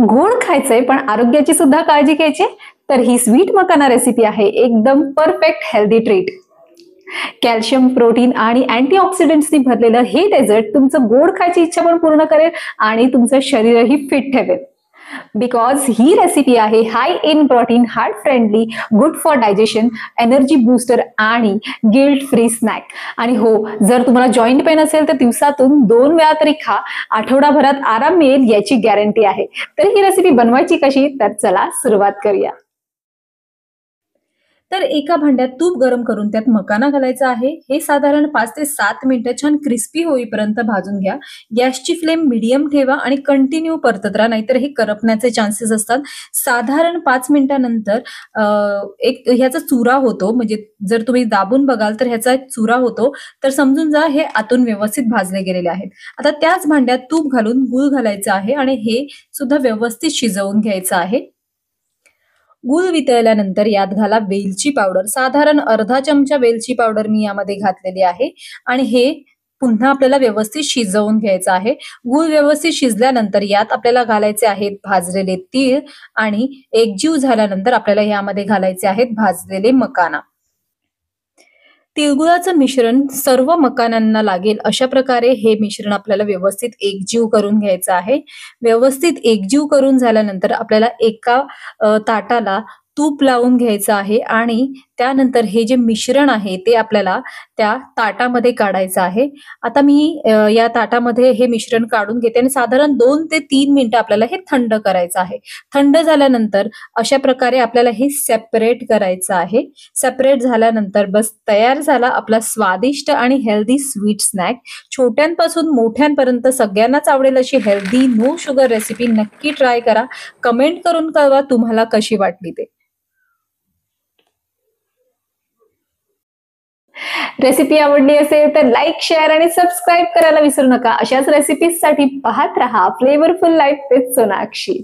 गोड खायचंय पण आरोग्याची सुद्धा काळजी घ्यायची, तर ही स्वीट मकाना रेसिपी आहे एकदम perfect healthy treat. Calcium, protein आणि अँटीऑक्सिडंट्सनी भरलेलं हे डेझर्ट तुमचं गोड खायची इच्छा पण पूर्ण करेल आणि तुमचं शरीरही फिट ठेवेल. बिकॉज ही रेसिपी आहे high in protein, heart friendly, good for digestion, energy booster आणि गिल्ट फ्री स्नॅक. आणि हो, जर तुम्हाला जॉईंट पेन असेल तर दिवसातून 2 वेळा तरी खा, आठवडाभरात आराम मिळेल याची गॅरंटी आहे. तर ही रेसिपी बनवायची कशी, तर चला सुरुवात करूया. तर एका भांड्यात तूप गरम करून त्यात मकाना घालायचा आहे. हे साधारण 5 ते 7 मिनिटं छान क्रिस्पी होईपर्यंत भाजून घ्या. गॅसची फ्लेम मीडियम ठेवा आणि कंटिन्यू परतत राहा, नाहीतर हे करपण्याचे चान्सेस असतात. साधारण 5 मिनिटानंतर एक ह्याचा चुरा होतो, म्हणजे जर तुम्ही दाबून बघाल तर ह्याचा एक चुरा होतो, तर समजून जा हे आतून व्यवस्थित भाजले गेलेले आहेत. आता त्याच भांड्यात तूप घालून गूळ घालायचं आहे आणि हे सुद्धा व्यवस्थित शिजवून घ्यायचं आहे. गूळ वितळल्यानंतर यात घाला वेलची पावडर, साधारण अर्धा चमचा वेलची पावडर मी यामध्ये घातलेली आहे आणि हे पुन्हा आपल्याला व्यवस्थित शिजवून घ्यायचं आहे. गूळ व्यवस्थित शिजल्यानंतर यात आपल्याला घालायचे आहेत भाजलेले तीळ आणि एकजीव झाल्यानंतर आपल्याला यामध्ये घालायचे आहेत भाजलेले मकाना. तिळगुळाचं मिश्रण सर्व मकानांना लागेल अशा प्रकारे हे मिश्रण आपल्याला व्यवस्थित एकजीव करून घ्यायचं आहे. व्यवस्थित एकजीव करून झाल्यानंतर आपल्याला एका ताटाला तूप लावून घ्यायचं आहे आणि त्यानंतर हे जे मिश्रण आहे ते आपल्याला त्या ताटामध्ये काढायचं आहे. आता मी या ताटामध्ये हे मिश्रण काढून घेते आणि साधारण 2 ते 3 मिनिटं आपल्याला हे थंड करायचं आहे. थंड झाल्यानंतर अशा प्रकारे आपल्याला हे सेपरेट करायचं आहे. सेपरेट झाल्यानंतर बस तयार झाला आपला स्वादिष्ट आणि हेल्दी स्वीट स्नॅक. छोट्यांपासून मोठ्यांपर्यंत सगळ्यांनाच आवडेल अशी हेल्दी नो शुगर रेसिपी नक्की ट्राय करा. कमेंट करून कळवा तुम्हाला कशी वाटली ते. रेसिपी आवडली असेल तर लाईक, शेअर आणि सबस्क्राईब करायला विसरू नका. अशाच रेसिपीजसाठी पाहत रहा फ्लेवरफुल लाईफ विथ सोनाक्षी.